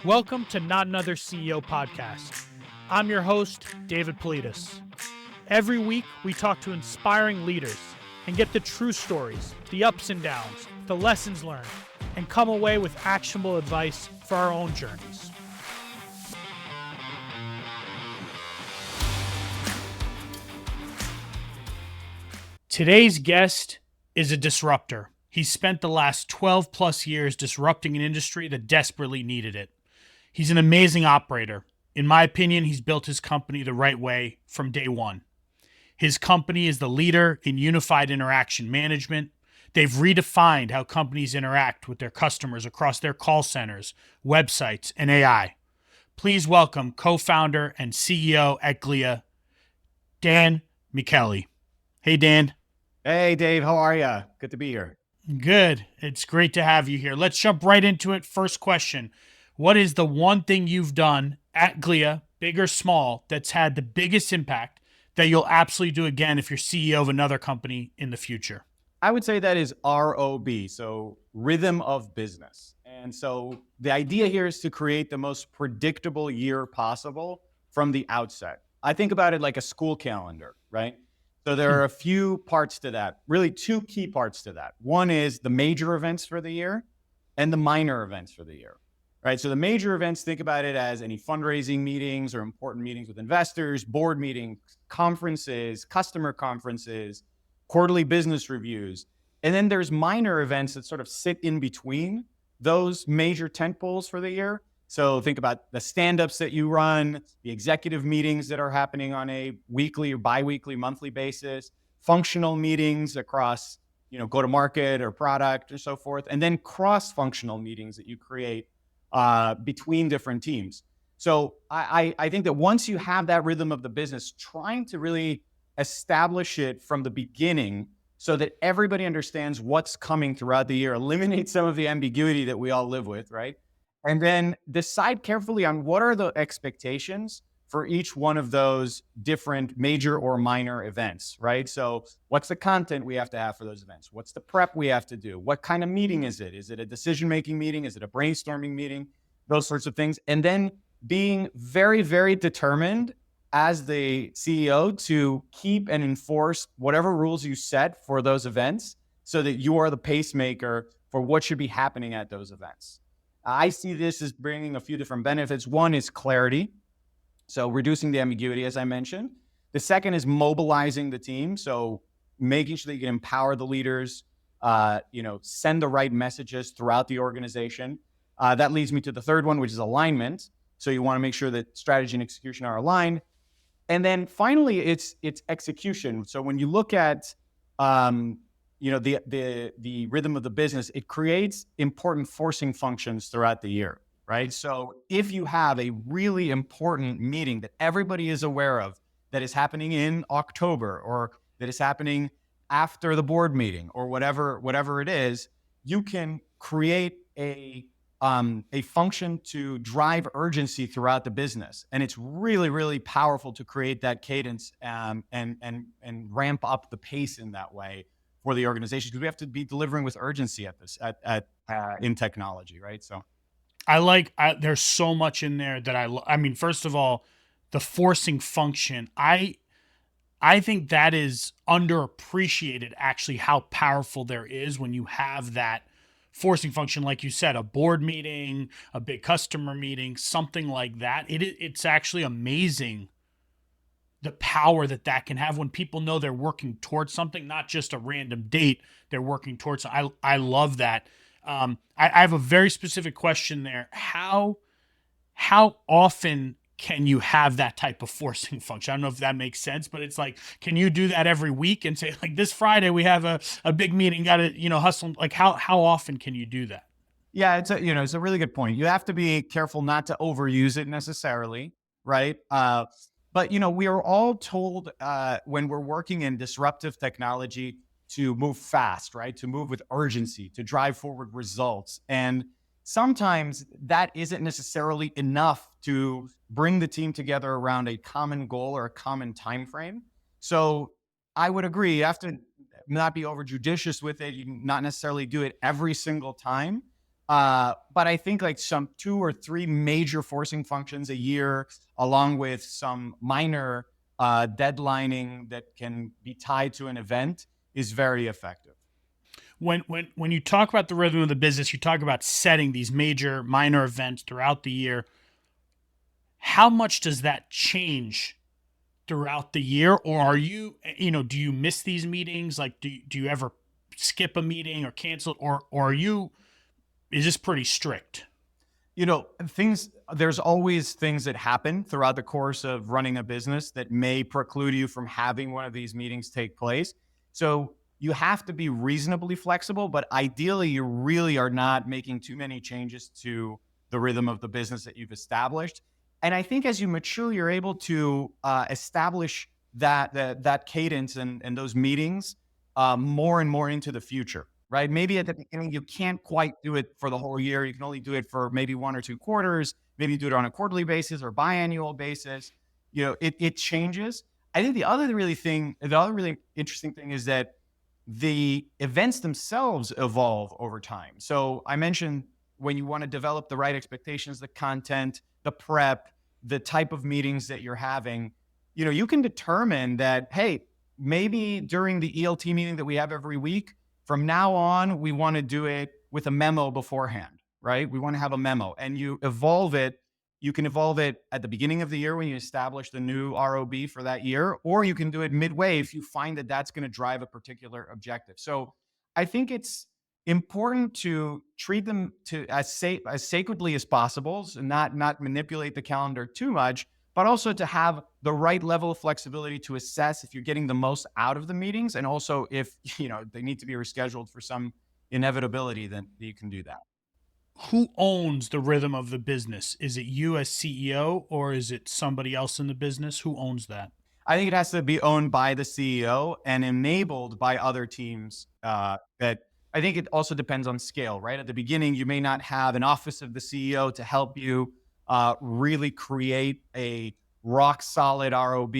Welcome to Not Another CEO podcast. I'm your host, David Politis. Every week, we talk to inspiring leaders and get the true stories, the ups and downs, the lessons learned, and come away with actionable advice for our own journeys. Today's guest is a disruptor. He's spent the last 12 plus years disrupting an industry that desperately needed it. He's an amazing operator. In my opinion, he's built his company the right way from day one. His company is the leader in unified interaction management. They've redefined how companies interact with their customers across their call centers, websites, and AI. Please welcome co-founder and CEO at Glia, Dan Michaeli. Hey, Dan. Hey, Dave. How are you? Good to be here. Good. It's great to have you here. Let's jump right into it. First question. What is the one thing you've done at Glia, big or small, that's had the biggest impact that you'll absolutely do again if you're CEO of another company in the future? I would say that is ROB, so rhythm of business. And so the idea here is to create the most predictable year possible from the outset. I think about it like a school calendar, right? So there are a few parts to that, really two key parts to that. One is the major events for the year and the minor events for the year, right? So the major events, think about it as any fundraising meetings or important meetings with investors, board meetings, conferences, customer conferences, quarterly business reviews. And then there's minor events that sort of sit in between those major tentpoles for the year. So think about the stand-ups that you run, the executive meetings that are happening on a weekly or bi-weekly, monthly basis, functional meetings across, go-to-market or product or so forth, and then cross-functional meetings that you create between different teams. So I think that once you have that rhythm of the business, trying to really establish it from the beginning so that everybody understands what's coming throughout the year, eliminate some of the ambiguity that we all live with, right? And then decide carefully on what are the expectations for each one of those different major or minor events, right? So what's the content we have to have for those events? What's the prep we have to do? What kind of meeting is it? Is it a decision-making meeting? Is it a brainstorming meeting? Those sorts of things. And then being very, very determined as the CEO to keep and enforce whatever rules you set for those events so that you are the pacemaker for what should be happening at those events. I see this as bringing a few different benefits. One is clarity, so reducing the ambiguity, as I mentioned. The second is mobilizing the team, so making sure that you can empower the leaders, send the right messages throughout the organization. That leads me to the third one, which is alignment. So you want to make sure that strategy and execution are aligned. And then finally, it's execution. So when you look at the rhythm of the business, it creates important forcing functions throughout the year, right? So if you have a really important meeting that everybody is aware of that is happening in October or that is happening after the board meeting or whatever it is, you can create a function to drive urgency throughout the business. And it's really, really powerful to create that cadence and ramp up the pace in that way for the organization, because we have to be delivering with urgency in technology, right? So There's so much in there that I mean, first of all, the forcing function, I think that is underappreciated, actually, how powerful there is when you have that forcing function, like you said, a board meeting, a big customer meeting, something like that. It's actually amazing the power that can have when people know they're working towards something, not just a random date. They're working towards. I love that. I have a very specific question there. How often can you have that type of forcing function? I don't know if that makes sense, but it's like, can you do that every week and say, like, this Friday we have a big meeting, got to, hustle? Like, how often can you do that? Yeah, it's a really good point. You have to be careful not to overuse it necessarily, right? But we are all told when we're working in disruptive technology to move fast, right? To move with urgency, to drive forward results. And sometimes that isn't necessarily enough to bring the team together around a common goal or a common time frame. So I would agree, you have to not be over judicious with it. You can not necessarily do it every single time. But I think like some 2 or 3 major forcing functions a year, along with some minor deadlining that can be tied to an event, is very effective. When you talk about the rhythm of the business, you talk about setting these major minor events throughout the year. How much does that change throughout the year, or are you, do you miss these meetings? Like, do you ever skip a meeting or cancel it, or are you, is this pretty strict? Things, there's always things that happen throughout the course of running a business that may preclude you from having one of these meetings take place. So you have to be reasonably flexible, but ideally, you really are not making too many changes to the rhythm of the business that you've established. And I think as you mature, you're able to establish that cadence and those meetings more and more into the future, right? Maybe at the beginning, you can't quite do it for the whole year. You can only do it for maybe 1 or 2 quarters. Maybe you do it on a quarterly basis or biannual basis. It changes. I think the other really interesting thing is that the events themselves evolve over time. So I mentioned when you want to develop the right expectations, the content, the prep, the type of meetings that you're having, you can determine that, hey, maybe during the ELT meeting that we have every week, from now on, we want to do it with a memo beforehand, right? We want to have a memo and you evolve it. You can evolve it at the beginning of the year when you establish the new ROB for that year, or you can do it midway if you find that that's going to drive a particular objective. So I think it's important to treat them as sacredly as possible, and not manipulate the calendar too much, but also to have the right level of flexibility to assess if you're getting the most out of the meetings, and also if they need to be rescheduled for some inevitability, then you can do that. Who owns the rhythm of the business? Is it you as CEO, or is it somebody else in the business? Who owns that? I think it has to be owned by the CEO and enabled by other teams. That I think it also depends on scale, right? At the beginning, you may not have an office of the CEO to help you really create a rock solid ROB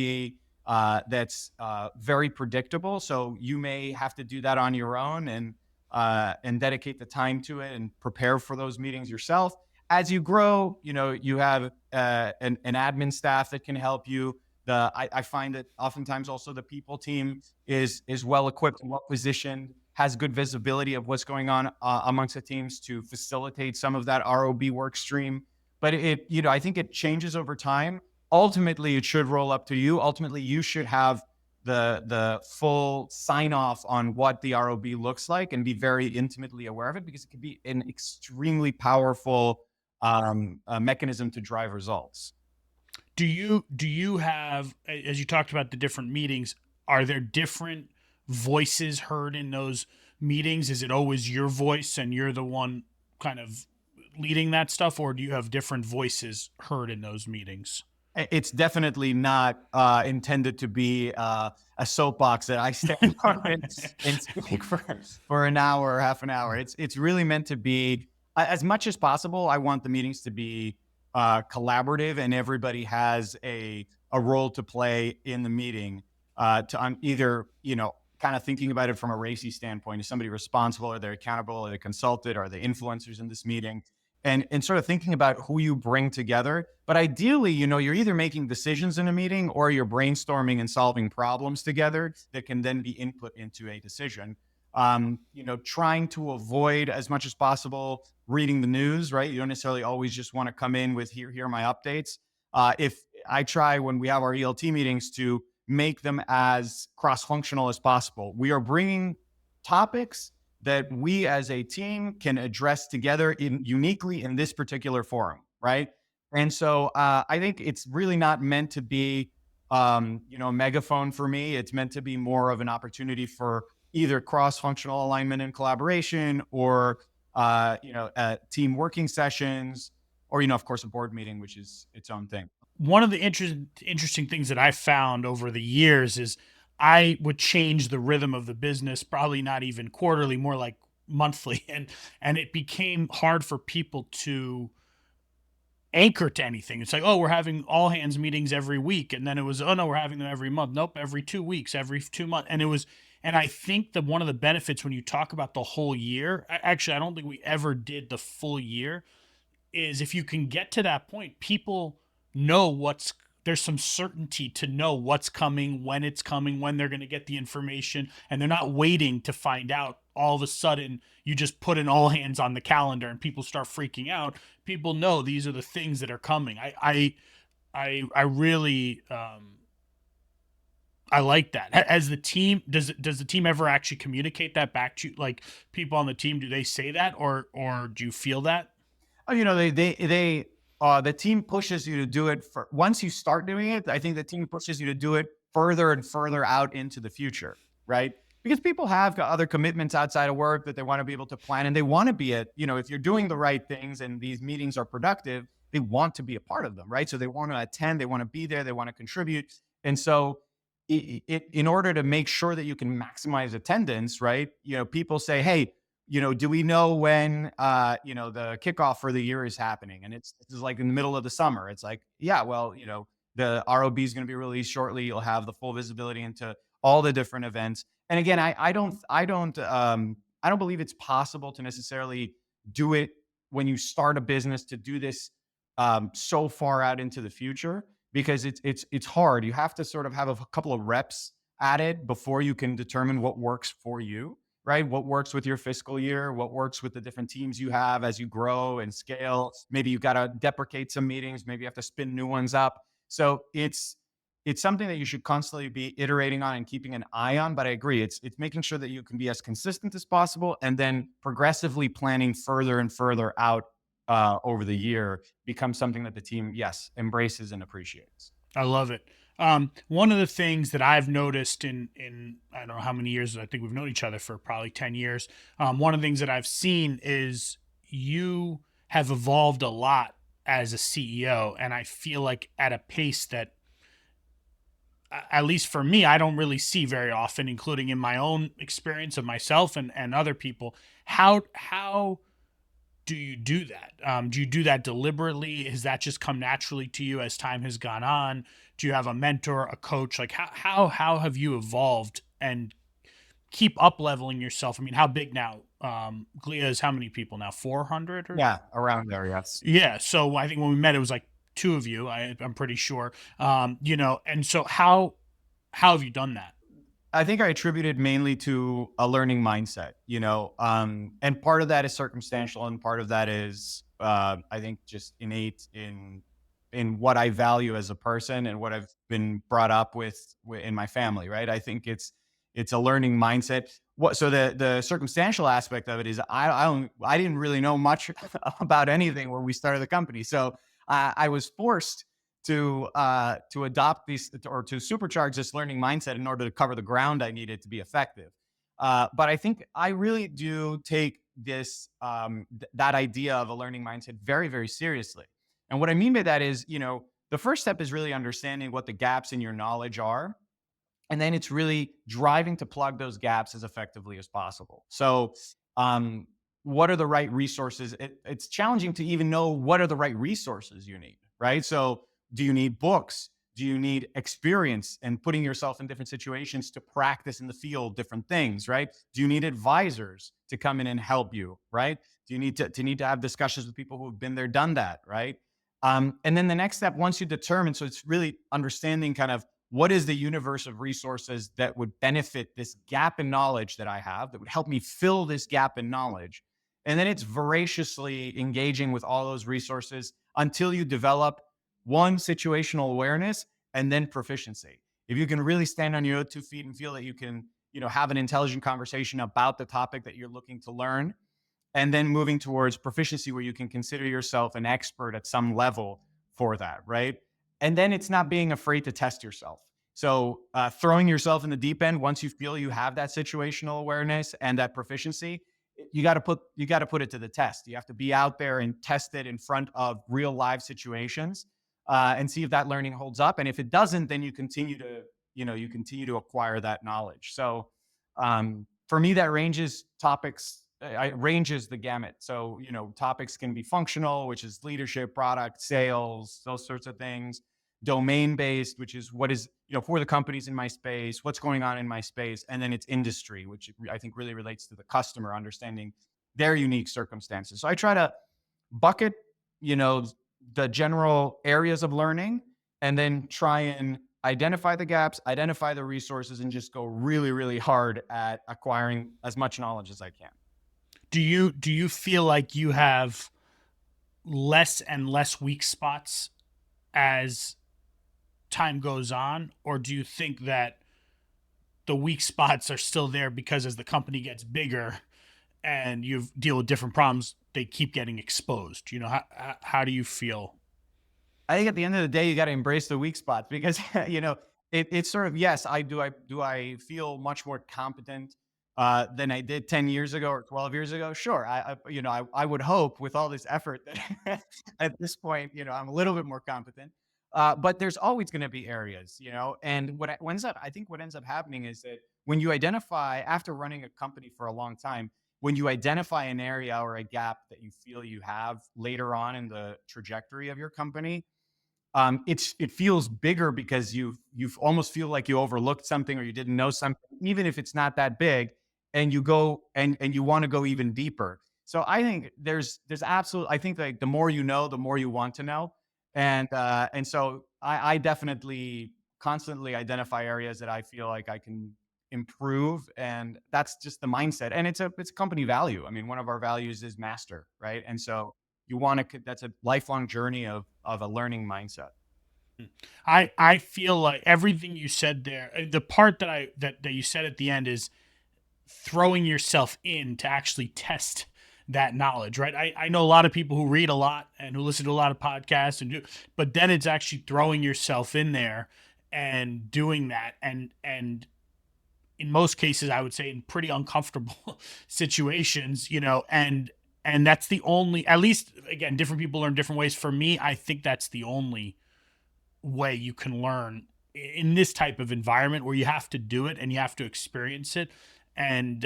that's very predictable. So you may have to do that on your own and dedicate the time to it and prepare for those meetings yourself. As you grow, you have an admin staff that can help you. I find that oftentimes also the people team is well equipped and well positioned, has good visibility of what's going on amongst the teams to facilitate some of that ROB work stream. But I think it changes over time. Ultimately, it should roll up to you. Ultimately, you should have the full sign off on what the ROB looks like and be very intimately aware of it, because it can be an extremely powerful mechanism to drive results. Do you have, as you talked about the different meetings, are there different voices heard in those meetings? Is it always your voice and you're the one kind of leading that stuff, or do you have different voices heard in those meetings? It's definitely not intended to be a soapbox that I stand on and speak for an hour or half an hour. It's really meant to be, as much as possible, I want the meetings to be collaborative, and everybody has a role to play in the meeting, to either, kind of thinking about it from a racy standpoint. Is somebody responsible? Are they accountable? Are they consulted? Are they influencers in this meeting? And sort of thinking about who you bring together. But ideally, you're either making decisions in a meeting or you're brainstorming and solving problems together that can then be input into a decision. Trying to avoid as much as possible reading the news, right? You don't necessarily always just want to come in with here are my updates. If I try when we have our ELT meetings to make them as cross-functional as possible, we are bringing topics that we as a team can address together uniquely in this particular forum, right? And so I think it's really not meant to be, a megaphone for me. It's meant to be more of an opportunity for either cross-functional alignment and collaboration, or team working sessions, or of course a board meeting, which is its own thing. One of the interesting things that I found over the years is I would change the rhythm of the business, probably not even quarterly, more like monthly, and it became hard for people to anchor to anything. It's like, oh, we're having all hands meetings every week, and then it was, oh no, we're having them every month. Nope, every 2 weeks, every 2 months, and And I think that one of the benefits when you talk about the whole year, actually, I don't think we ever did the full year, is if you can get to that point, people know there's some certainty to know what's coming, when it's coming, when they're going to get the information, and they're not waiting to find out. All of a sudden, you just put an all hands on the calendar and people start freaking out. People know these are the things that are coming. I really I like that. As the team, does the team ever actually communicate that back to you? Like people on the team, do they say that, or do you feel that? Oh, the team pushes you to do it for once you start doing it. I think the team pushes you to do it further and further out into the future, right? Because people have got other commitments outside of work that they want to be able to plan, and they want to be if you're doing the right things and these meetings are productive, they want to be a part of them, right? So they want to attend, they want to be there, they want to contribute. And so in order to make sure that you can maximize attendance, right? People say, hey, do we know when the kickoff for the year is happening? And it's like in the middle of the summer. It's like, yeah, well, the ROB is going to be released shortly. You'll have the full visibility into all the different events. And again, I don't believe it's possible to necessarily do it when you start a business, to do this so far out into the future, because it's hard. You have to sort of have a couple of reps at it before you can determine what works for you, right? What works with your fiscal year, what works with the different teams you have as you grow and scale. Maybe you've got to deprecate some meetings, maybe you have to spin new ones up. So it's something that you should constantly be iterating on and keeping an eye on. But I agree, it's making sure that you can be as consistent as possible, and then progressively planning further and further out over the year becomes something that the team, yes, embraces and appreciates. I love it. One of the things that I've noticed in I don't know how many years, I think we've known each other for probably 10 years. One of the things that I've seen is you have evolved a lot as a CEO, and I feel like at a pace that, at least for me, I don't really see very often, including in my own experience of myself and other people. How do you do that? Do you do that deliberately? Has that just come naturally to you as time has gone on? Do you have a mentor, a coach? Like how have you evolved and keep up leveling yourself? I mean, how big now? Glia is how many people now? 400 or Yeah, around there, yes. yeah. So I think when we met, it was like two of you. I'm pretty sure. And so how have you done that? I think I attribute it mainly to a learning mindset, and part of that is circumstantial, and part of that is, I think, just innate in what I value as a person and what I've been brought up with in my family. Right? I think it's a learning mindset. So the circumstantial aspect of it is I didn't really know much about anything when we started the company, so I was forced to adopt these, or to supercharge this learning mindset in order to cover the ground I needed to be effective. But I think I really do take that idea of a learning mindset very, very seriously. And what I mean by that is, the first step is really understanding what the gaps in your knowledge are, and then it's really driving to plug those gaps as effectively as possible. So, what are the right resources? It's challenging to even know what are the right resources you need, right? So, do you need books? Do you need experience and putting yourself in different situations to practice in the field different things, right? Do you need advisors to come in and help you, right? Do you need to have discussions with people who have been there, done that, right? And then the next step, once you determine, so it's really understanding kind of what is the universe of resources that would benefit this gap in knowledge that I have, that would help me fill this gap in knowledge. And then it's voraciously engaging with all those resources until you develop one, situational awareness, and then proficiency. If you can really stand on your own 2 feet and feel that you can, have an intelligent conversation about the topic that you're looking to learn, and then moving towards proficiency where you can consider yourself an expert at some level for that, right? And then it's not being afraid to test yourself. So throwing yourself in the deep end once you feel you have that situational awareness and that proficiency, you got to put it to the test. You have to be out there and test it in front of real live situations, and see if that learning holds up. And if it doesn't, then you continue to acquire that knowledge. So for me, that ranges the gamut. So, topics can be functional, which is leadership, product, sales, those sorts of things. domain based, which is what is, for the companies in my space, what's going on in my space, and then it's industry, which I think really relates to the customer, understanding their unique circumstances. So I try to bucket, you know, the general areas of learning, and then try and identify the gaps, identify the resources, and just go really, really hard at acquiring as much knowledge as I can. Do you feel like you have less and less weak spots as time goes on, or do you think that the weak spots are still there because as the company gets bigger and you deal with different problems, they keep getting exposed? How do you feel? I think at the end of the day, you got to embrace the weak spots because it's sort of, yes. I feel much more competent than I did 10 years ago or 12 years ago. Sure, I would hope with all this effort that at this point, I'm a little bit more competent. But there's always going to be areas, and what ends up happening is that when you identify after running a company for a long time, when you identify an area or a gap that you feel you have later on in the trajectory of your company, it feels bigger because you almost feel like you overlooked something or you didn't know something, even if it's not that big, and you go and you want to go even deeper. So I think there's absolute. I think like the more you know, the more you want to know, and so I definitely constantly identify areas that I feel like I can improve, and that's just the mindset. And it's a company value. I mean, one of our values is master, right? And so you want to that's a lifelong journey of a learning mindset. I feel like everything you said there, the part that you said at the end is throwing yourself in to actually test that knowledge, right? I know a lot of people who read a lot and who listen to a lot of podcasts but then it's actually throwing yourself in there and doing that, and in most cases I would say in pretty uncomfortable situations, and that's the only, at least again, different people learn different ways. For me, I think that's the only way you can learn in this type of environment where you have to do it and you have to experience it. And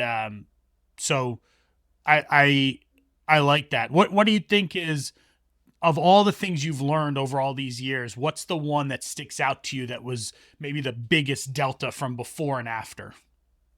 so I, I I like that. What do you think is, of all the things you've learned over all these years, what's the one that sticks out to you that was maybe the biggest delta from before and after?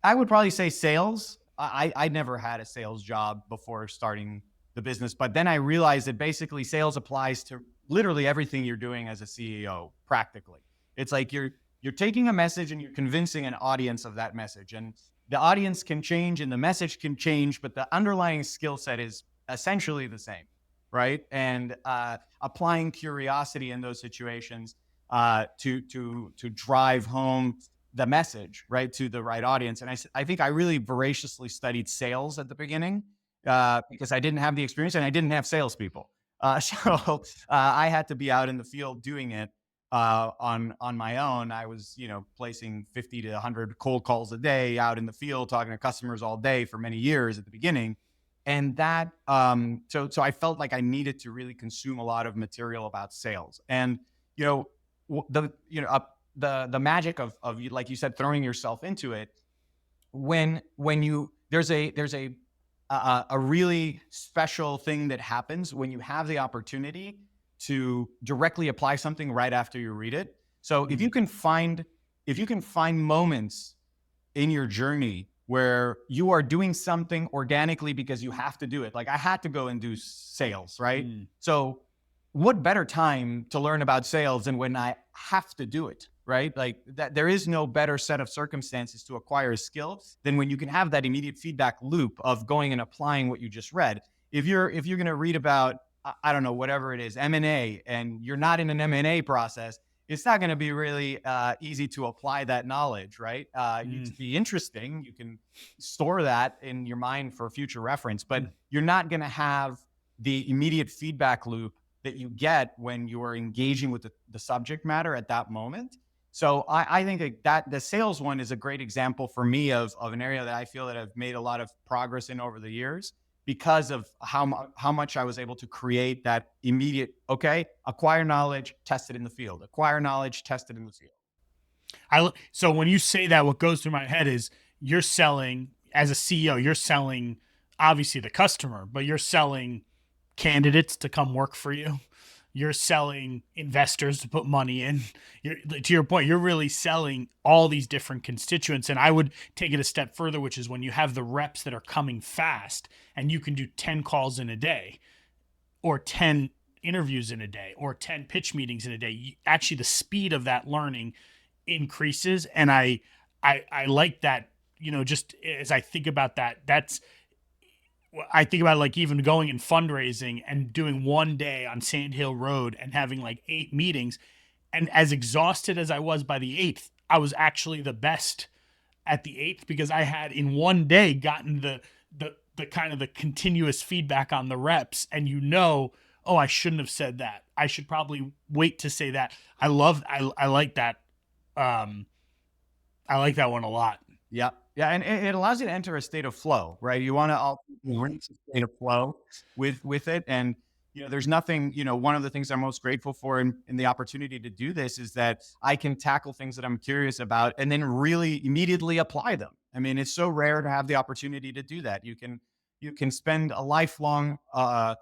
I would probably say sales. I never had a sales job before starting the business, but then I realized that basically sales applies to literally everything you're doing as a CEO. Practically, it's like you're taking a message and you're convincing an audience of that message, and the audience can change and the message can change, but the underlying skill set is essentially the same, right? And applying curiosity in those situations to drive home the message right to the right audience. And I think I really voraciously studied sales at the beginning because I didn't have the experience and I didn't have salespeople. So I had to be out in the field doing it on my own. I was, placing 50 to 100 cold calls a day out in the field, talking to customers all day for many years at the beginning. And that, so I felt like I needed to really consume a lot of material about sales. And, you know, the magic of like you said, throwing yourself into it, when you there's a really special thing that happens when you have the opportunity to directly apply something right after you read it. So Mm, if you can find moments in your journey where you are doing something organically because you have to do it. Like I had to go and do sales, right? mm, So what better time to learn about sales than when I have to do it, right? Like that there is no better set of circumstances to acquire a skill than when you can have that immediate feedback loop of going and applying what you just read. If you're going to read about I don't know whatever it is M&A and you're not in an M&A process, it's not going to be really easy to apply that knowledge, right? mm, It'd be interesting. You can store that in your mind for future reference, but mm. you're not going to have the immediate feedback loop that you get when you are engaging with the subject matter at that moment. So I think that the sales one is a great example for me of an area that I feel that I've made a lot of progress in over the years because of how much I was able to create that immediate, okay, acquire knowledge, test it in the field, acquire knowledge, test it in the field. So when you say that, what goes through my head is you're selling, as a CEO, you're selling obviously the customer, but you're selling candidates to come work for you. you're selling investors to put money in. To your point, you're really selling all these different constituents. And I would take it a step further, which is when you have the reps that are coming fast and you can do 10 calls in a day or 10 interviews in a day or 10 pitch meetings in a day. Actually, the speed of that learning increases. And I like that, just as I think about that, I think about like even going and fundraising and doing one day on Sand Hill Road and having like 8 meetings. And as exhausted as I was by the eighth, I was actually the best at the eighth because I had in one day gotten the kind of the continuous feedback on the reps. And oh, I shouldn't have said that. I should probably wait to say that. I like that. Um, I like that one a lot. Yeah. Yeah. And it allows you to enter a state of flow, right? You want to reach a state of flow with it. And, there's nothing, one of the things I'm most grateful for in the opportunity to do this is that I can tackle things that I'm curious about and then really immediately apply them. I mean, it's so rare to have the opportunity to do that. You can spend a lifelong, a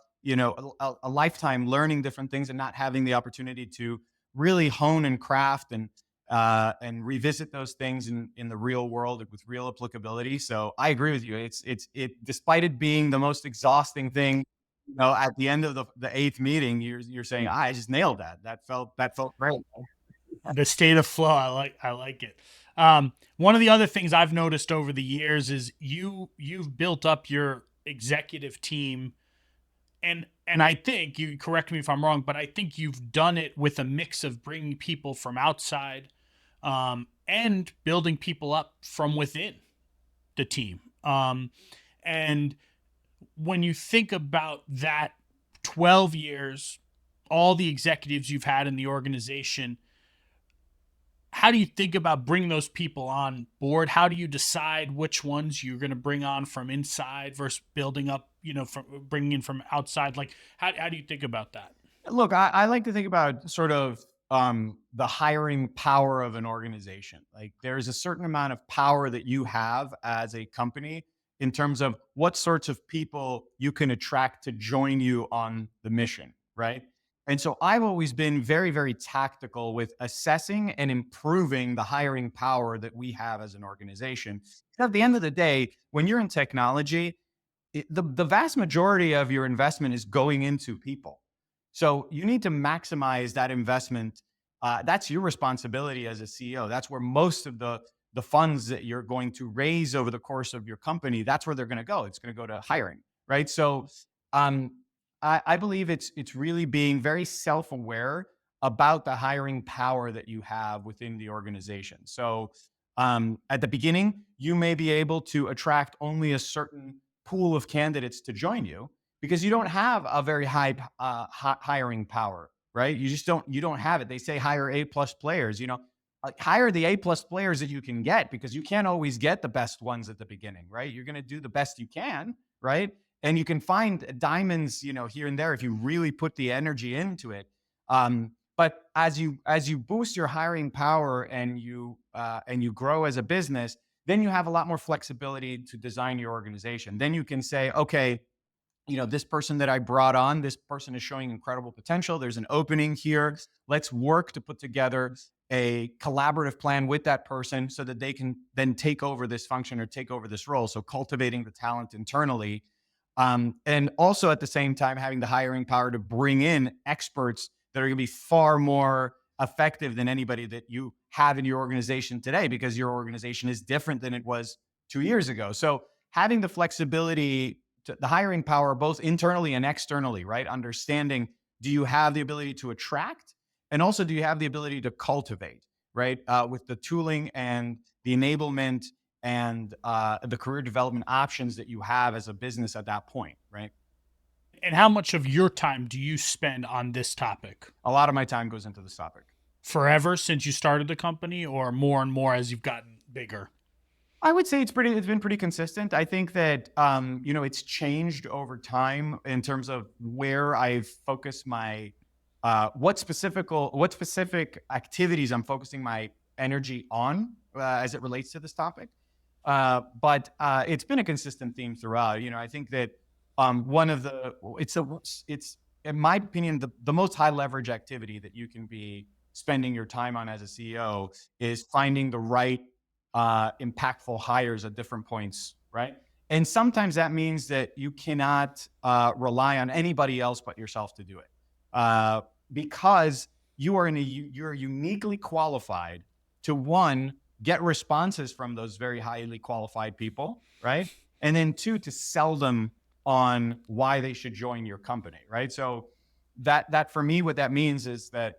lifetime learning different things and not having the opportunity to really hone and craft and revisit those things in the real world with real applicability. So I agree with you. Despite it being the most exhausting thing, at the end of the eighth meeting, you're saying, I just nailed that. That felt great. The state of flow. I like it. One of the other things I've noticed over the years is you've built up your executive team, and I think you correct me if I'm wrong, but I think you've done it with a mix of bringing people from outside, and building people up from within the team. And when you think about that 12 years, all the executives you've had in the organization, how do you think about bringing those people on board? How do you decide which ones you're going to bring on from inside versus building up, from bringing in from outside? Like, how do you think about that? Look, I like to think about sort of the hiring power of an organization. Like there's a certain amount of power that you have as a company in terms of what sorts of people you can attract to join you on the mission, right? And so I've always been very, very tactical with assessing and improving the hiring power that we have as an organization. At the end of the day, when you're in technology, the vast majority of your investment is going into people. So you need to maximize that investment. That's your responsibility as a CEO. That's where most of the funds that you're going to raise over the course of your company, that's where they're going to go. It's going to go to hiring, right? So um, I believe it's really being very self-aware about the hiring power that you have within the organization. So at the beginning, you may be able to attract only a certain pool of candidates to join you because you don't have a very high hiring power, right? You don't have it. They say hire A+ players, hire the A+ players that you can get because you can't always get the best ones at the beginning, right? You're going to do the best you can, right? And you can find diamonds, here and there if you really put the energy into it. But as you boost your hiring power and you grow as a business, then you have a lot more flexibility to design your organization. Then you can say, okay, this person that I brought on, this person is showing incredible potential. There's an opening here. Let's work to put together a collaborative plan with that person so that they can then take over this function or take over this role. So cultivating the talent internally. And also at the same time, having the hiring power to bring in experts that are going to be far more effective than anybody that you have in your organization today, because your organization is different than it was 2 years ago. So having the flexibility, the hiring power, both internally and externally, right? Understanding, do you have the ability to attract? And also, do you have the ability to cultivate, right? With the tooling and the enablement and the career development options that you have as a business at that point, right? And how much of your time do you spend on this topic? A lot of my time goes into this topic. Forever since you started the company, or more and more as you've gotten bigger? I would say it's been pretty consistent. I think that it's changed over time in terms of where I've focused my what specific activities I'm focusing my energy on as it relates to this topic. But it's been a consistent theme throughout. I think that one of the it's in my opinion, the most high leverage activity that you can be spending your time on as a CEO is finding the right impactful hires at different points, right? And sometimes that means that you cannot rely on anybody else but yourself to do it, because you're uniquely qualified to, one, get responses from those very highly qualified people, right? And then two, to sell them on why they should join your company, right? So that for me, what that means is that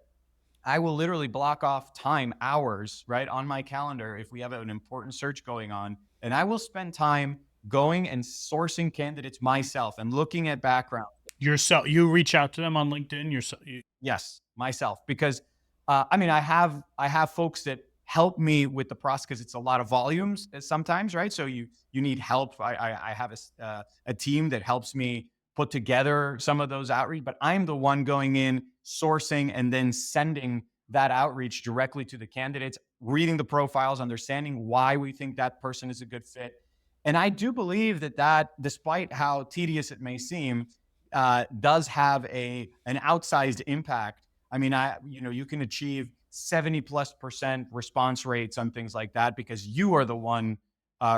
I will literally block off time, hours, right, on my calendar if we have an important search going on, and I will spend time going and sourcing candidates myself and looking at background. Yourself, you reach out to them on LinkedIn yourself. Yes, myself, because I mean, I have folks that help me with the process because it's a lot of volumes sometimes, right? So you need help. I have a team that helps me put together some of those outreach, but I'm the one going in, sourcing, and then sending that outreach directly to the candidates, reading the profiles, understanding why we think that person is a good fit. And I do believe that despite how tedious it may seem, does have an outsized impact. I mean, you can achieve 70+% response rates on things like that because you are the one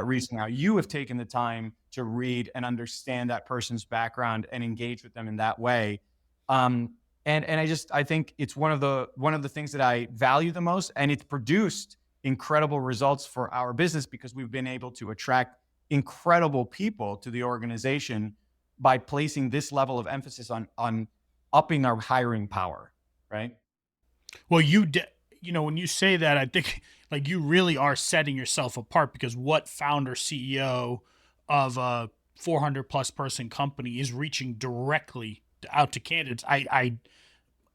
reaching out. You have taken the time to read and understand that person's background and engage with them in that way. Um, and I think it's one of the things that I value the most, and it's produced incredible results for our business because we've been able to attract incredible people to the organization by placing this level of emphasis on upping our hiring power, right? Well, when you say that, I think like you really are setting yourself apart because what founder CEO of a 400 plus person company is reaching directly out to candidates. I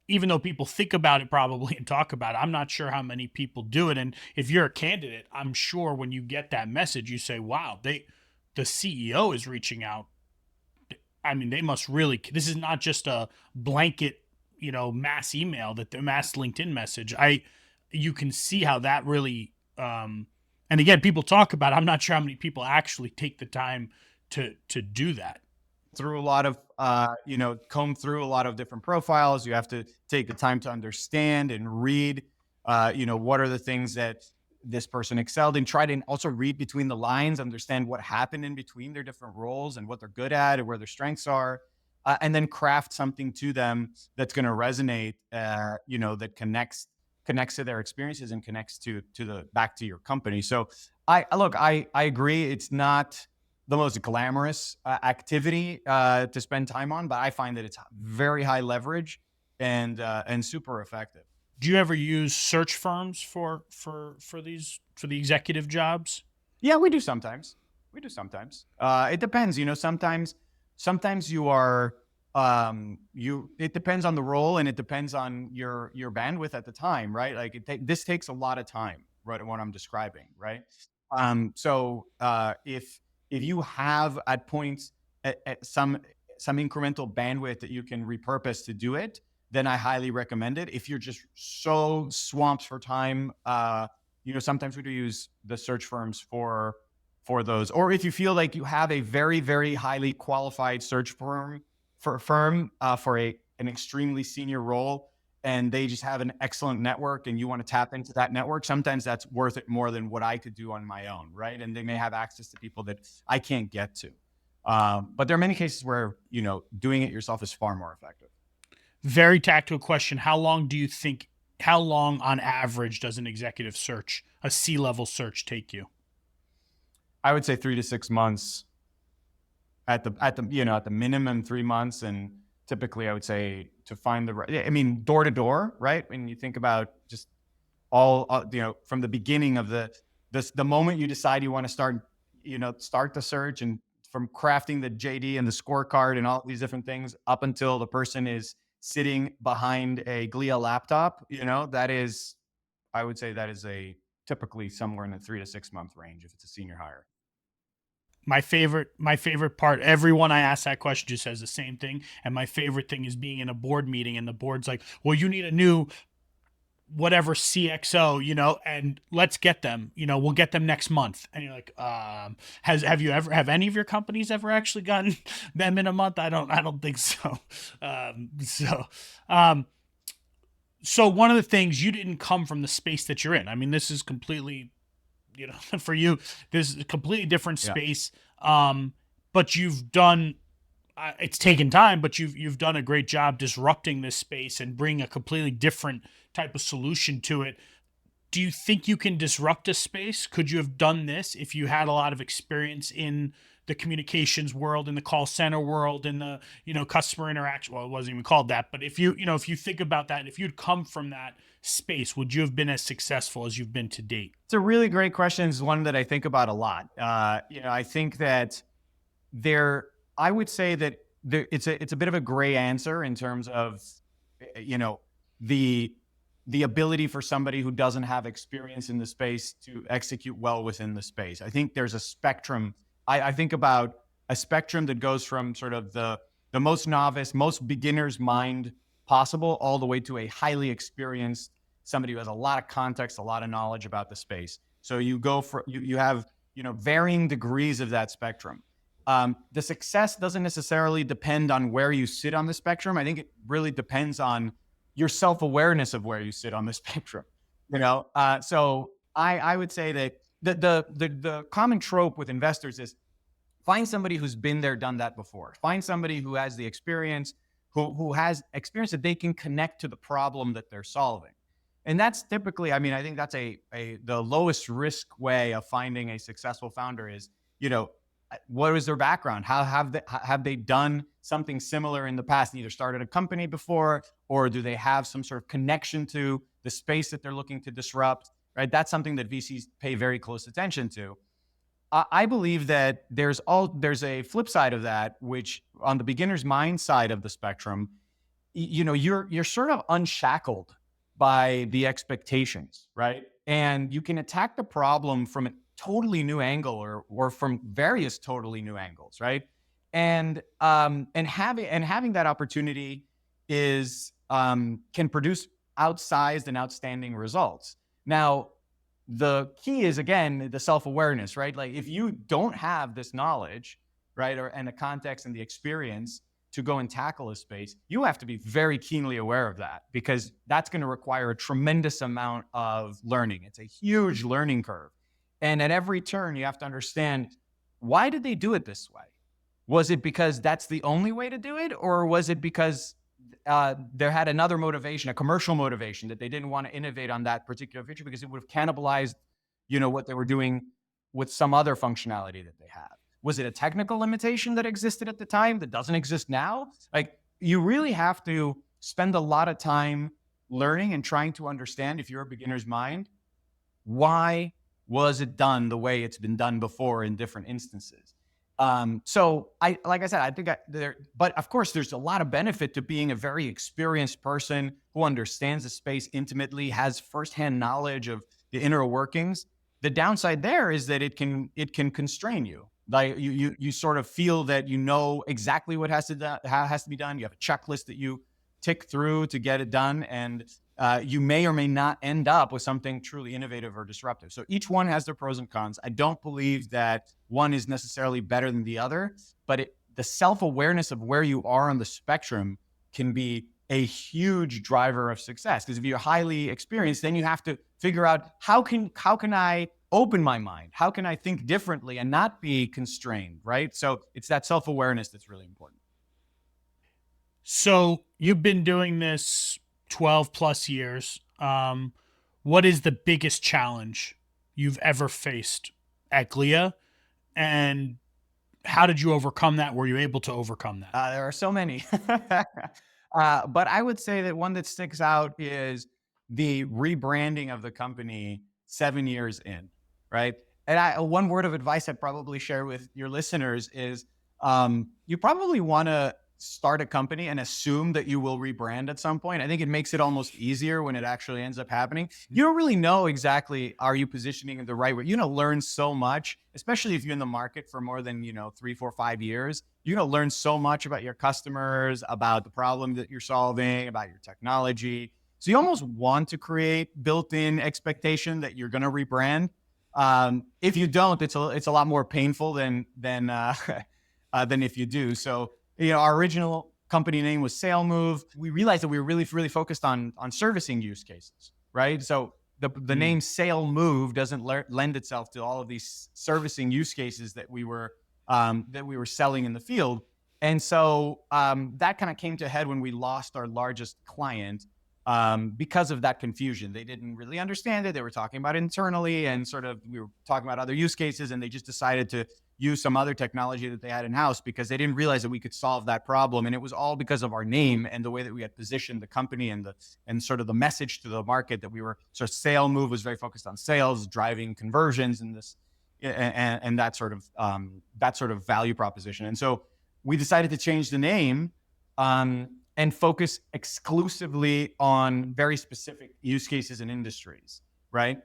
even though people think about it probably and talk about it, I'm not sure how many people do it. And if you're a candidate, I'm sure when you get that message, you say, "Wow, the CEO is reaching out." I mean, they must really. This is not just a blanket, mass email that the mass LinkedIn message. You can see how that really. And again, people talk about. I'm not sure how many people actually take the time to do that. Through a lot of comb through a lot of different profiles. You have to take the time to understand and read what are the things that this person excelled in. Try to also read between the lines, understand what happened in between their different roles and what they're good at and where their strengths are, and then craft something to them that's going to resonate, that connects to their experiences and connects to the back to your company. So I agree, it's not the most glamorous activity to spend time on, but I find that it's very high leverage and super effective. Do you ever use search firms for the executive jobs? Yeah, we do sometimes. We do sometimes. It depends. Sometimes you are you. It depends on the role and it depends on your bandwidth at the time, right? Like this takes a lot of time, right? What I'm describing, right? If you have at points at some incremental bandwidth that you can repurpose to do it, then I highly recommend it. If you're just so swamped for time, sometimes we do use the search firms for those. Or if you feel like you have a very, very highly qualified search firm for an extremely senior role, and they just have an excellent network and you want to tap into that network, sometimes that's worth it more than what I could do on my own, right? And they may have access to people that I can't get to. But there are many cases where, doing it yourself is far more effective. Very tactical question. How long on average does an executive search, a C-level search take you? I would say 3 to 6 months at the minimum 3 months. And typically I would say to find the right, I mean, door to door, right? When you think about just all, from the beginning of the moment you decide you want to start the search, and from crafting the JD and the scorecard and all these different things up until the person is sitting behind a Glia laptop, I would say that is a typically somewhere in the 3 to 6 month range if it's a senior hire. My favorite part, everyone I ask that question just says the same thing. And my favorite thing is being in a board meeting and the board's like, well, you need a new whatever CXO, and let's get them, we'll get them next month. And you're like, have any of your companies ever actually gotten them in a month? I don't think so. Um, so, um, so one of the things, you didn't come from the space that you're in. I mean, this is completely, for you, this is a completely different Yeah. space. But you've done, it's taken time, but you've done a great job disrupting this space and bring a completely different type of solution to it. Do you think you can disrupt a space? Could you have done this if you had a lot of experience in the communications world, in the call center world, in the customer interaction? Well, it wasn't even called that, but if you think about that, and if you'd come from that space, would you have been as successful as you've been to date? It's a really great question. It's one that I think about a lot. I think that I would say that it's a bit of a gray answer in terms of, the the ability for somebody who doesn't have experience in the space to execute well within the space. I think there's a spectrum. I think about a spectrum that goes from sort of the most novice, most beginner's mind possible, all the way to a highly experienced somebody who has a lot of context, a lot of knowledge about the space. So you go for you have varying degrees of that spectrum. The success doesn't necessarily depend on where you sit on the spectrum. I think it really depends on your self-awareness of where you sit on the spectrum. So I would say that the common trope with investors is find somebody who's been there, done that before. Find somebody who has the experience, who has experience that they can connect to the problem that they're solving. And that's typically, I mean, I think that's the lowest risk way of finding a successful founder is, what is their background? How have they done something similar in the past? Either started a company before, or do they have some sort of connection to the space that they're looking to disrupt? Right. That's something that VCs pay very close attention to. I believe that there's a flip side of that, which on the beginner's mind side of the spectrum, you're sort of unshackled by the expectations, right? And you can attack the problem from a totally new angle, or from various totally new angles, right? And having that opportunity can produce outsized and outstanding results. Now, the key is, again, the self-awareness, right? Like, if you don't have this knowledge, right, and the context and the experience to go and tackle a space, you have to be very keenly aware of that, because that's going to require a tremendous amount of learning. It's a huge learning curve. And at every turn, you have to understand, why did they do it this way? Was it because that's the only way to do it? Or was it because there had another motivation, a commercial motivation, that they didn't want to innovate on that particular feature because it would have cannibalized, what they were doing with some other functionality that they have? Was it a technical limitation that existed at the time that doesn't exist now? Like, you really have to spend a lot of time learning and trying to understand, if you're a beginner's mind, why was it done the way it's been done before in different instances. So like I said, I think but of course there's a lot of benefit to being a very experienced person who understands the space intimately, has firsthand knowledge of the inner workings. The downside there is that it can constrain you. Like, you sort of feel that exactly what has to be done. You have a checklist that you tick through to get it done, and you may or may not end up with something truly innovative or disruptive. So each one has their pros and cons. I don't believe that one is necessarily better than the other, but the self-awareness of where you are on the spectrum can be a huge driver of success. Because if you're highly experienced, then you have to figure out, how can I open my mind? How can I think differently and not be constrained, right? So it's that self-awareness that's really important. So you've been doing this 12 plus years. What is the biggest challenge you've ever faced at Glia? And how did you overcome that? Were you able to overcome that? There are so many. But I would say that one that sticks out is the rebranding of the company 7 years in, right? And one word of advice I'd probably share with your listeners is, you probably want to start a company and assume that you will rebrand at some point. I think it makes it almost easier when it actually ends up happening. You don't really know exactly, are you positioning in the right way? You're going to learn so much, especially if you're in the market for more than 3, 4, 5 years. You're going to learn so much about your customers, about the problem that you're solving, about your technology. So you almost want to create built-in expectation that you're going to rebrand. If you don't, it's a lot more painful than if you do. So our original company name was Sale Move. We realized that we were really focused on servicing use cases, right? So the Mm. name Sale Move doesn't lend itself to all of these servicing use cases that we were selling in the field. And so that kind of came to a head when we lost our largest client because of that confusion. They didn't really understand it. They were talking about it internally, and sort of we were talking about other use cases, and they just decided to use some other technology that they had in house because they didn't realize that we could solve that problem. And it was all because of our name and the way that we had positioned the company and sort of the message to the market that we were. So Sale Move was very focused on sales, driving conversions, and this and that sort of value proposition. And so we decided to change the name and focus exclusively on very specific use cases and industries, right?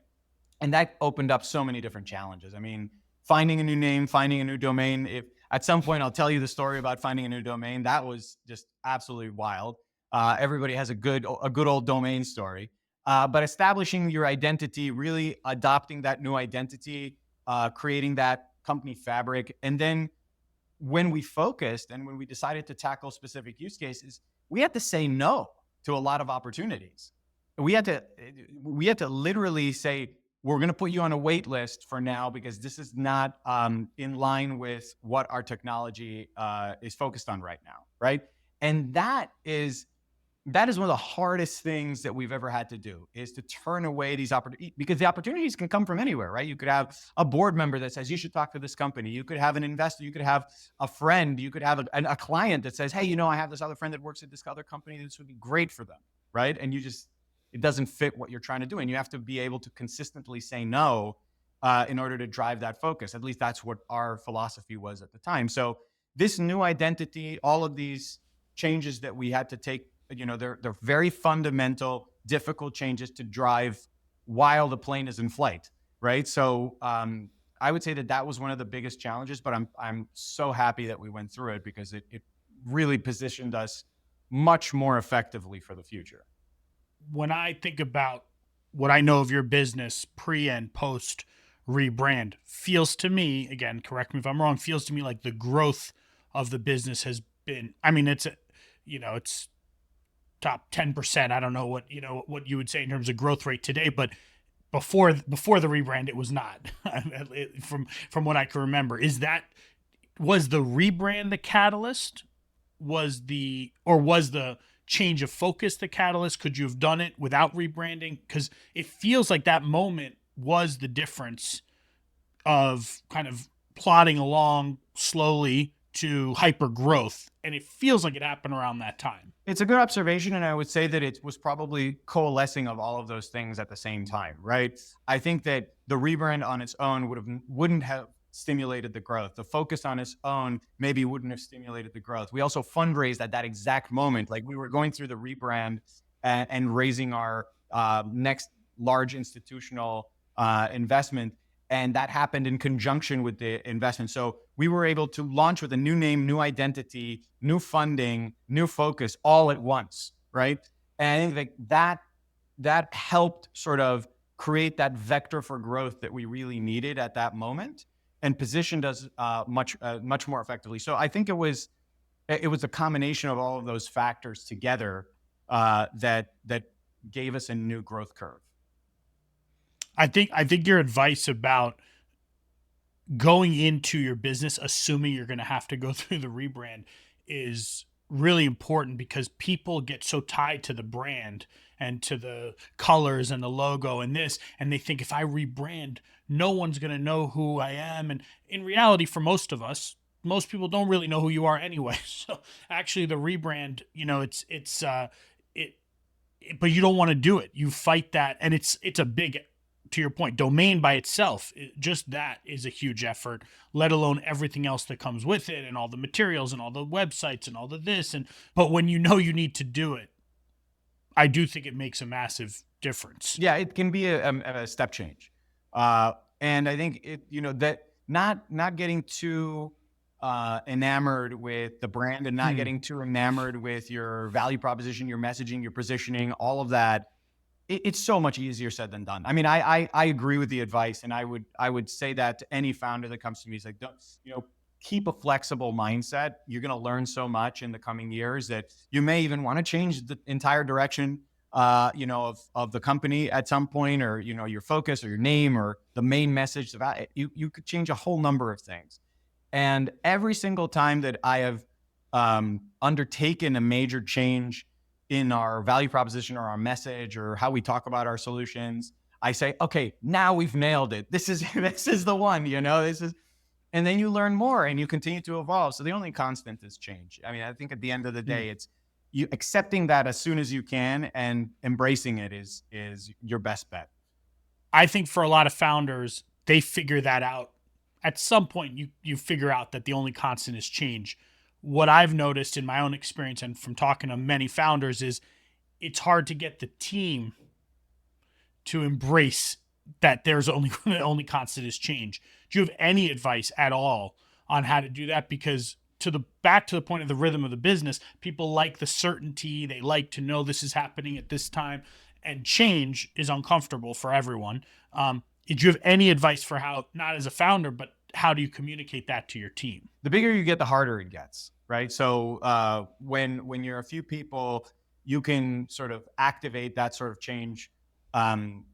And that opened up so many different challenges. I mean, finding a new name, finding a new domain. If at some point I'll tell you the story about finding a new domain, that was just absolutely wild. Everybody has a good old domain story. But establishing your identity, really adopting that new identity, creating that company fabric, and then when we focused and when we decided to tackle specific use cases, we had to say no to a lot of opportunities. We had to literally say, we're going to put you on a wait list for now because this is not in line with what our technology is focused on right now, right? And that is one of the hardest things that we've ever had to do, is to turn away these opportunities, because the opportunities can come from anywhere, right? You could have a board member that says, you should talk to this company. You could have an investor. You could have a friend. You could have a client that says, hey, I have this other friend that works at this other company. This would be great for them, right? And it doesn't fit what you're trying to do. And you have to be able to consistently say no in order to drive that focus. At least that's what our philosophy was at the time. So this new identity, all of these changes that we had to take, they're very fundamental, difficult changes to drive while the plane is in flight, right? So I would say that was one of the biggest challenges, but I'm so happy that we went through it because it really positioned us much more effectively for the future. When I think about what I know of your business pre and post rebrand, feels to me, again, correct me if I'm wrong, feels to me like the growth of the business has been, I mean, it's top 10%. I don't know what you would say in terms of growth rate today, but before the rebrand, it was not from what I can remember. Was the rebrand the catalyst? Was the change of focus the catalyst? Could you have done it without rebranding? Because it feels like that moment was the difference of kind of plodding along slowly to hyper growth, and it feels like it happened around that time. It's a good observation, and I would say that it was probably coalescing of all of those things at the same time, right? I think that the rebrand on its own wouldn't have stimulated the growth. The focus on its own maybe wouldn't have stimulated the growth. We also fundraised at that exact moment. Like, we were going through the rebrand and raising our next large institutional investment. And that happened in conjunction with the investment. So we were able to launch with a new name, new identity, new funding, new focus all at once, right? And I think that helped sort of create that vector for growth that we really needed at that moment, and positioned us much more effectively. So I think it was a combination of all of those factors together that gave us a new growth curve. I think your advice about going into your business assuming you're going to have to go through the rebrand is really important, because people get so tied to the brand and to the colors and the logo and this, and they think, if I rebrand, no one's going to know who I am. And in reality, for most of us, most people don't really know who you are anyway. So actually the rebrand, it but you don't want to do it. You fight that, and it's a big, to your point, domain by itself, just that is a huge effort, let alone everything else that comes with it, and all the materials and all the websites and all the this. And but when you know you need to do it, I do think it makes a massive difference. Yeah, it can be a step change, and I think that not getting too enamored with the brand and not Hmm. getting too enamored with your value proposition, your messaging, your positioning, all of that, it's so much easier said than done. I mean, I agree with the advice, and I would say that to any founder that comes to me. It's like, don't, keep a flexible mindset. You're going to learn so much in the coming years that you may even want to change the entire direction, of the company at some point, or your focus, or your name, or the main message. About it. You could change a whole number of things. And every single time that I have undertaken a major change in our value proposition, or our message, or how we talk about our solutions, I say, okay, now we've nailed it. This is this is the one, this is, and then you learn more and you continue to evolve. So the only constant is change. I mean, I think at the end of the Hmm. day, it's you accepting that as soon as you can and embracing it is your best bet. I think for a lot of founders, they figure that out. At some point, you figure out that the only constant is change. What I've noticed in my own experience and from talking to many founders is it's hard to get the team to embrace that there's only the only constant is change. Do you have any advice at all on how to do that? Because to the back to the point of the rhythm of the business, people like the certainty. They like to know this is happening at this time, and change is uncomfortable for everyone. Did you have any advice for how, not as a founder, but how do you communicate that to your team? The bigger you get, the harder it gets, right? So when you're a few people, you can sort of activate that sort of change, and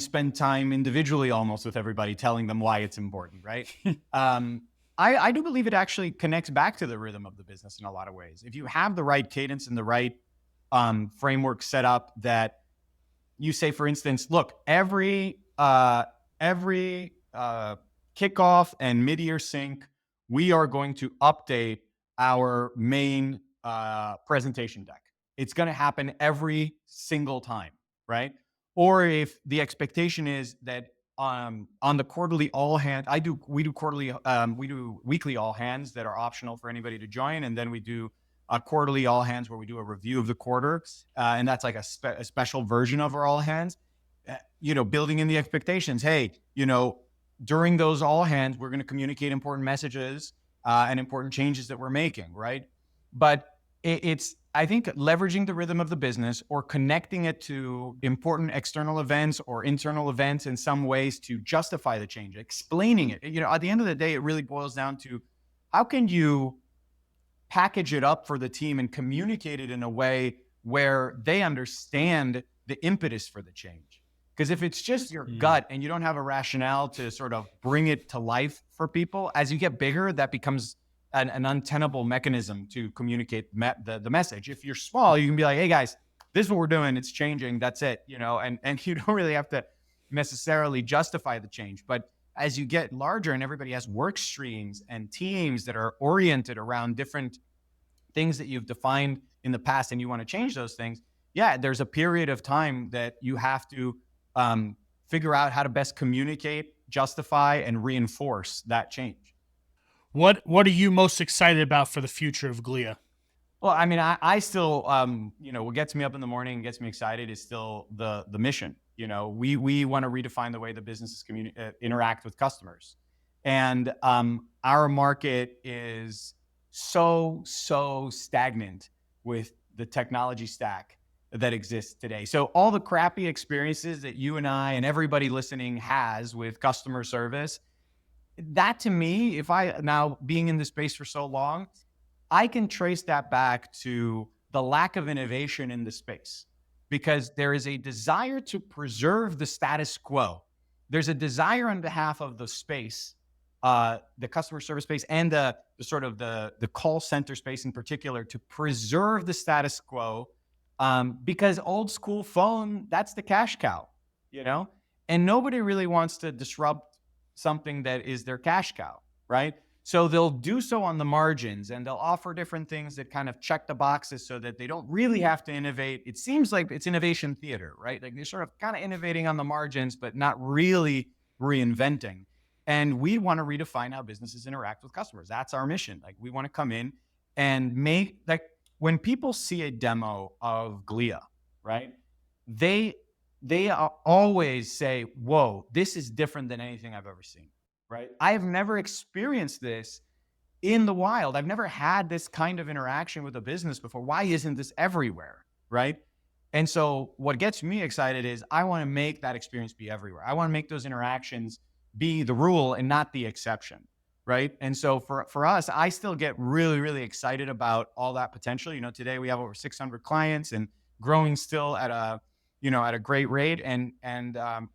spend time individually almost with everybody, telling them why it's important, right? Um, I do believe it actually connects back to the rhythm of the business in a lot of ways. If you have the right cadence and the right framework set up, that you say, for instance, look, every kickoff and mid-year sync, we are going to update our main presentation deck. It's going to happen every single time, right? Or if the expectation is that on the quarterly all hands, we do weekly all hands that are optional for anybody to join, and then we do a quarterly all hands where we do a review of the quarter, and that's like a special version of our all hands. Building in the expectations. Hey, during those all hands, we're going to communicate important messages and important changes that we're making, right? But it's, I think, leveraging the rhythm of the business or connecting it to important external events or internal events in some ways to justify the change, explaining it. At the end of the day, it really boils down to how can you package it up for the team and communicate it in a way where they understand the impetus for the change. Because if it's just your Mm. gut and you don't have a rationale to sort of bring it to life for people, as you get bigger, that becomes an untenable mechanism to communicate the message. If you're small, you can be like, hey guys, this is what we're doing. It's changing. That's it. And you don't really have to necessarily justify the change. But as you get larger and everybody has work streams and teams that are oriented around different things that you've defined in the past and you want to change those things, yeah, there's a period of time that you have to figure out how to best communicate, justify, and reinforce that change. What are you most excited about for the future of Glia? Well, I mean, I still, what gets me up in the morning and gets me excited is still the mission. We want to redefine the way the businesses interact with customers, and our market is so stagnant with the technology stack that exists today. So all the crappy experiences that you and I and everybody listening has with customer service, that to me, if I now being in this space for so long, I can trace that back to the lack of innovation in the space because there is a desire to preserve the status quo. There's a desire on behalf of the space, the customer service space, and the sort of the call center space in particular, to preserve the status quo, because old school phone, that's the cash cow, you know, and nobody really wants to disrupt something that is their cash cow, right? So they'll do so on the margins and they'll offer different things that kind of check the boxes so that they don't really have to innovate. It seems like it's innovation theater, right? Like they're sort of kind of innovating on the margins, but not really reinventing. And we want to redefine how businesses interact with customers. That's our mission. Like we want to come in and make, like, when people see a demo of Glia, right? They always say, "Whoa, this is different than anything I've ever seen." Right? I have never experienced this in the wild. I've never had this kind of interaction with a business before. Why isn't this everywhere? Right. And so what gets me excited is I want to make that experience be everywhere. I want to make those interactions be the rule and not the exception. Right. And so for us, I still get really, really excited about all that potential. Today we have over 600 clients and growing still at a great rate. And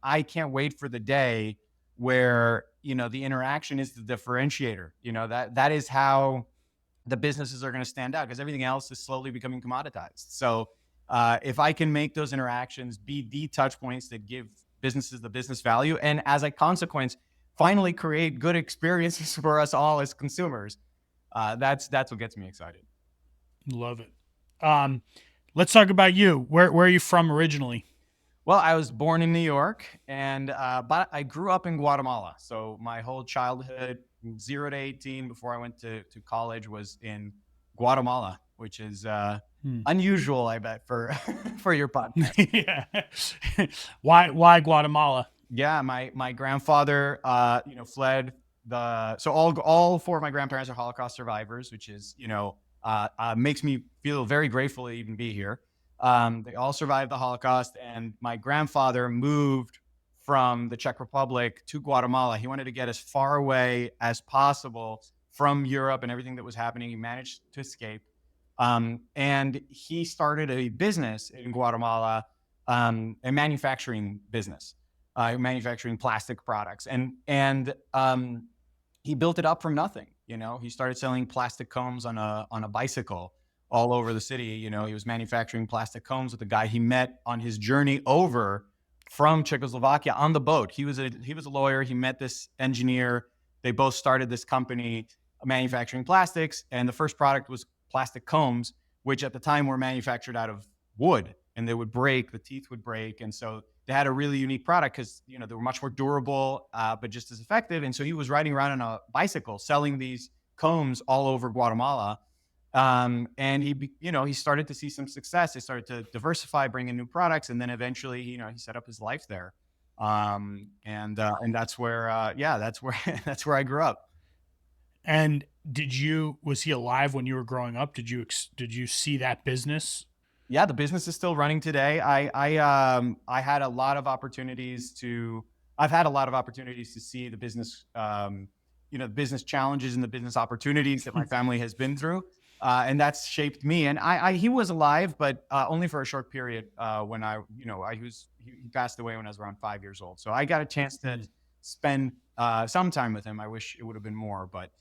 I can't wait for the day where, the interaction is the differentiator. That is how the businesses are going to stand out, because everything else is slowly becoming commoditized. So if I can make those interactions be the touch points that give businesses the business value, and as a consequence, finally create good experiences for us all as consumers, that's what gets me excited. Love it. Um, let's talk about you. Where are you from originally? Well, I was born in New York, and but I grew up in Guatemala. So my whole childhood, 0 to 18, before I went to college, was in Guatemala, which is Hmm. unusual, I bet, for for your podcast. Yeah. Why Guatemala? Yeah, my grandfather, fled the. So all four of my grandparents are Holocaust survivors, which is makes me feel very grateful to even be here. They all survived the Holocaust, and my grandfather moved from the Czech Republic to Guatemala. He wanted to get as far away as possible from Europe and everything that was happening. He managed to escape, and he started a business in Guatemala, a manufacturing business, manufacturing plastic products, and he built it up from nothing. He started selling plastic combs on a bicycle all over the city. He was manufacturing plastic combs with a guy he met on his journey over from Czechoslovakia on the boat. He was a lawyer. He met this engineer. They both started this company manufacturing plastics, and the first product was plastic combs, which at the time were manufactured out of wood, and they would break. The teeth would break, and so they had a really unique product because they were much more durable, but just as effective. And so he was riding around on a bicycle selling these combs all over Guatemala. And he started to see some success. He started to diversify, bring in new products, and then eventually, he set up his life there. And that's where, that's where that's where I grew up. And was he alive when you were growing up? Did you see that business? Yeah, the business is still running today. I had a lot of opportunities to. I've had a lot of opportunities to see the business, business challenges and the business opportunities that my family has been through, and that's shaped me. And he was alive, but only for a short period. When he passed away when I was around 5 years old. So I got a chance to spend some time with him. I wish it would have been more, but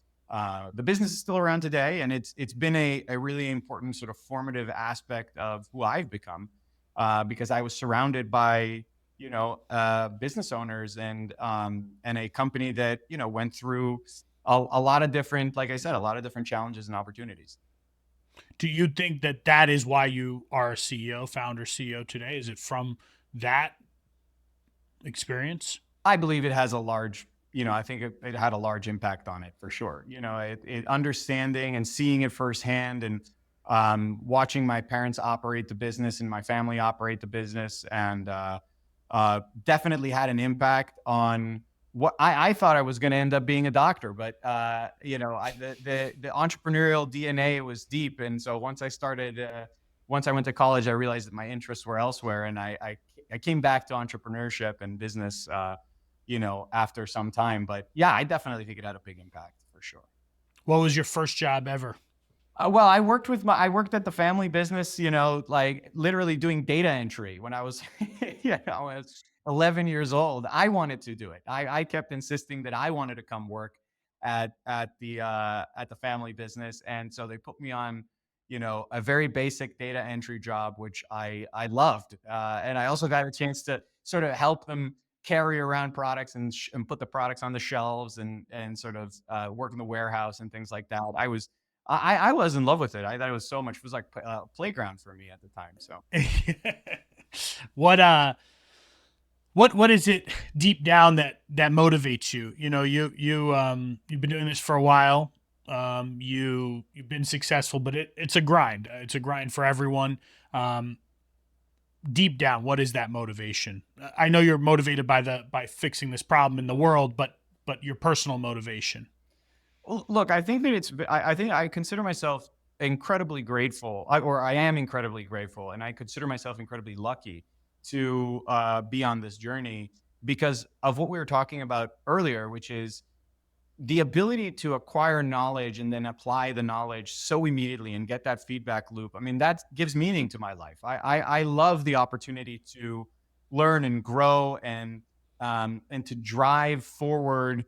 the business is still around today, and it's been a really important sort of formative aspect of who I've become, because I was surrounded by business owners and a company that went through a lot of different, like I said, a lot of different challenges and opportunities. Do you think that is why you are a CEO, founder CEO today? Is it from that experience? I believe it has a large, I think it had a large impact on it for sure. It understanding and seeing it firsthand, and watching my parents operate the business and my family operate the business, and definitely had an impact on what I thought I was going to end up being a doctor, but the entrepreneurial DNA was deep, and so once I went to college, I realized that my interests were elsewhere, and I came back to entrepreneurship and business, after some time. But yeah, I definitely think it had a big impact for sure. What was your first job ever? Well, I worked at the family business, like literally doing data entry when I was, I was 11 years old. I wanted to do it. I kept insisting that I wanted to come work at the family business. And so they put me on, a very basic data entry job, which I loved. And I also got a chance to sort of help them carry around products and put the products on the shelves and sort of work in the warehouse and things like that. I was in love with it. I thought it was so much. It was like a playground for me at the time. So what what is it deep down that motivates you? You've been doing this for a while. You've been successful, but it's a grind. It's a grind for everyone. Deep down, what is that motivation? I know you're motivated by fixing this problem in the world, but your personal motivation. Well, look, I think that I think I consider myself incredibly grateful, or I am incredibly grateful, and I consider myself incredibly lucky to be on this journey because of what we were talking about earlier, which is the ability to acquire knowledge and then apply the knowledge so immediately and get that feedback loop. I mean, that gives meaning to my life. I love the opportunity to learn and grow and to drive forward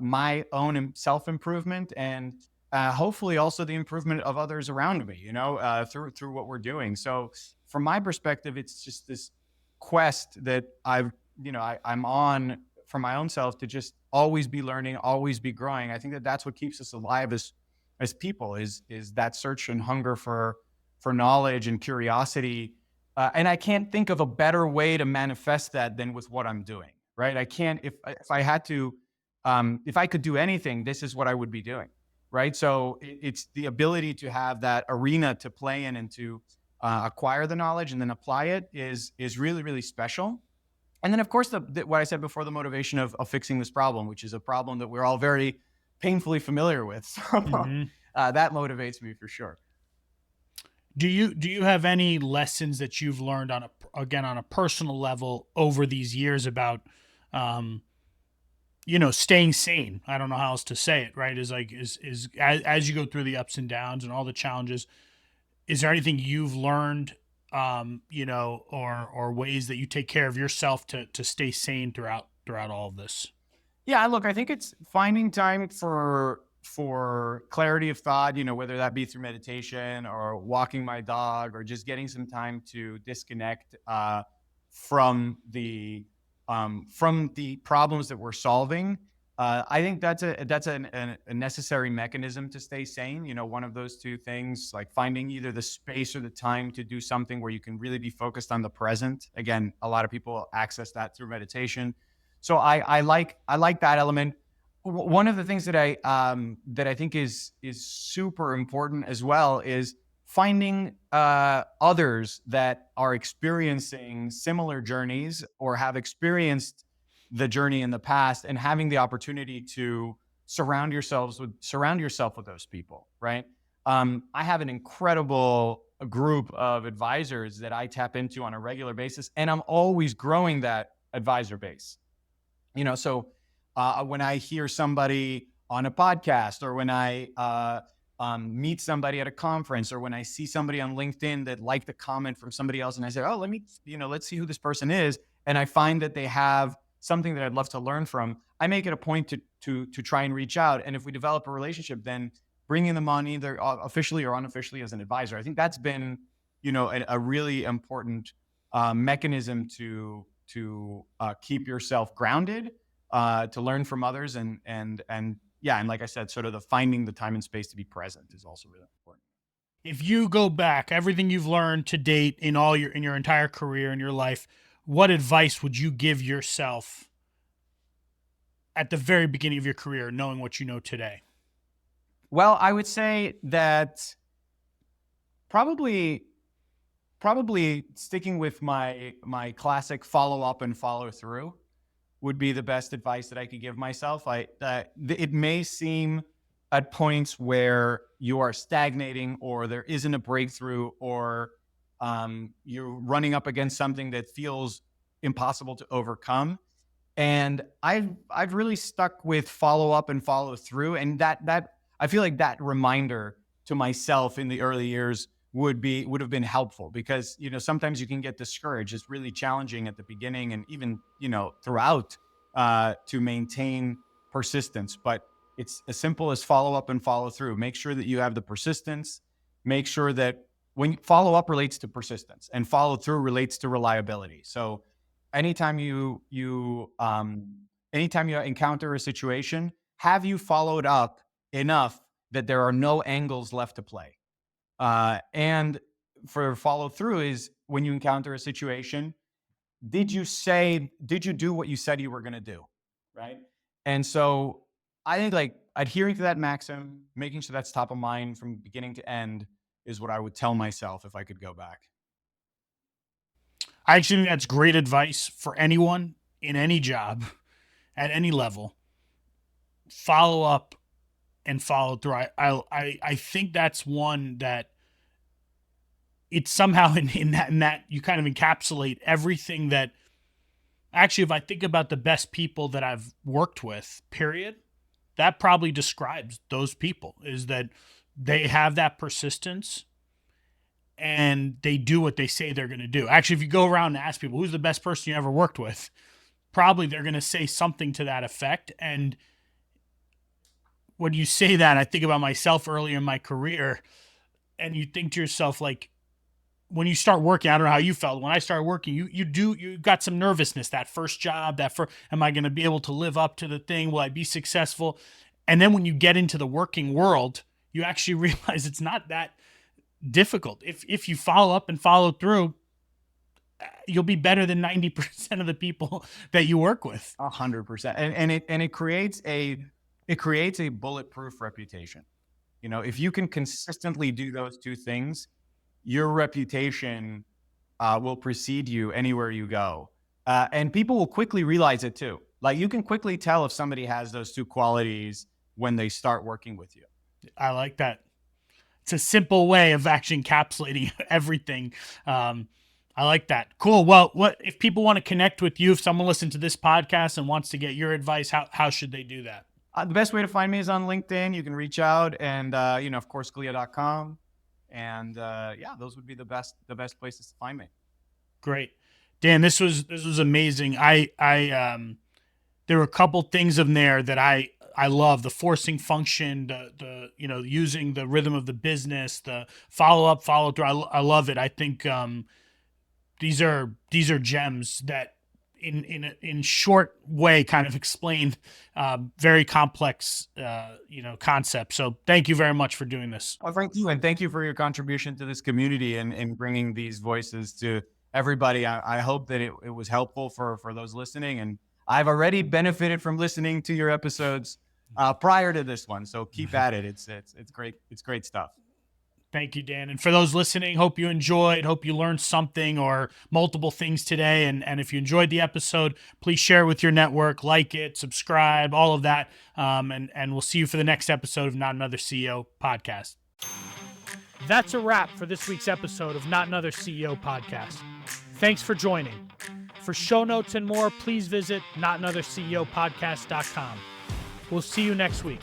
my own self improvement and hopefully also the improvement of others around me. Through what we're doing. So from my perspective, it's just this quest that I'm on for my own self to just always be learning, always be growing. I think that that's what keeps us alive as people is that search and hunger for knowledge and curiosity. And I can't think of a better way to manifest that than with what I'm doing. Right? I can't if I had to if I could do anything, this is what I would be doing. Right? So it's the ability to have that arena to play in and to acquire the knowledge and then apply it is really really special. And then, of course, what I said before, the motivation of fixing this problem, which is a problem that we're all very painfully familiar with. So Hmm. that motivates me for sure. Do you have any lessons that you've learned on a personal level over these years about um, staying sane? I don't know how else to say it, right? Is like is as you go through the ups and downs and all the challenges, is there anything you've learned, or ways that you take care of yourself to stay sane throughout all of this? Yeah, look, I think it's finding time for clarity of thought, whether that be through meditation or walking my dog or just getting some time to disconnect from the problems that we're solving. I think that's a necessary mechanism to stay sane. One of those two things, like finding either the space or the time to do something where you can really be focused on the present. Again, a lot of people access that through meditation. So I like that element. One of the things that I think is super important as well is finding others that are experiencing similar journeys or have experienced the journey in the past and having the opportunity to surround yourself with those people, right? I have an incredible group of advisors that I tap into on a regular basis, and I'm always growing that advisor base. So when I hear somebody on a podcast or when I meet somebody at a conference or when I see somebody on LinkedIn that liked a comment from somebody else and I say, oh, let's see who this person is. And I find that they have something that I'd love to learn from. I make it a point to try and reach out. And if we develop a relationship, then bringing them on either officially or unofficially as an advisor. I think that's been, a really important mechanism to keep yourself grounded, to learn from others, and yeah, and like I said, sort of the finding the time and space to be present is also really important. If you go back, everything you've learned to date in your entire career in your life, what advice would you give yourself at the very beginning of your career, knowing what you know today? Well, I would say that probably probably sticking with my classic follow up and follow through would be the best advice that I could give myself. It may seem at points where you are stagnating or there isn't a breakthrough or you're running up against something that feels impossible to overcome. And I've really stuck with follow up and follow through, and that I feel like that reminder to myself in the early years would have been helpful because sometimes you can get discouraged. It's really challenging at the beginning and even throughout to maintain persistence. But it's as simple as follow up and follow through. Make sure that you have the persistence. Make sure that when follow up relates to persistence and follow through relates to reliability. So anytime anytime you encounter a situation, have you followed up enough that there are no angles left to play? And for follow through is when you encounter a situation, did you do what you said you were going to do? Right. And so I think like adhering to that maxim, making sure that's top of mind from beginning to end is what I would tell myself if I could go back. I actually think that's great advice for anyone in any job at any level. Follow up and follow through. I think that's one that it's somehow in that you kind of encapsulate everything that actually, if I think about the best people that I've worked with, period, that probably describes those people, is that they have that persistence and they do what they say they're going to do. Actually, if you go around and ask people who's the best person you ever worked with, probably they're going to say something to that effect. And when you say that, I think about myself earlier in my career, and you think to yourself, like, when you start working, I don't know how you felt. When I started working, you got some nervousness, that first job, am I going to be able to live up to the thing? Will I be successful? And then when you get into the working world, you actually realize it's not that difficult. If you follow up and follow through, you'll be better than 90% of the people that you work with. 100%. And it creates a bulletproof reputation. You know, if you can consistently do those two things, your reputation will precede you anywhere you go. And people will quickly realize it too. Like, you can quickly tell if somebody has those two qualities when they start working with you. I like that. It's a simple way of actually encapsulating everything. I like that. Cool. Well, what if people want to connect with you? If someone listens to this podcast and wants to get your advice, how should they do that? The best way to find me is on LinkedIn. You can reach out, and of course, Glia.com. And those would be the best places to find me. Great, Dan. This was amazing. There were a couple things in there that I love: the forcing function, the using the rhythm of the business, the follow through. I love it. I think these are gems that in short way kind of explain very complex concepts. So thank you very much for doing this. Well, thank you, and thank you for your contribution to this community and bringing these voices to everybody. I hope that it was helpful for those listening, and I've already benefited from listening to your episodes prior to this one. So keep at it. It's great. It's great stuff. Thank you, Dan. And for those listening, hope you enjoyed, hope you learned something or multiple things today. And if you enjoyed the episode, please share with your network, like it, subscribe, all of that. And we'll see you for the next episode of Not Another CEO Podcast. That's a wrap for this week's episode of Not Another CEO Podcast. Thanks for joining. For show notes and more, please visit notanotherceopodcast.com. We'll see you next week.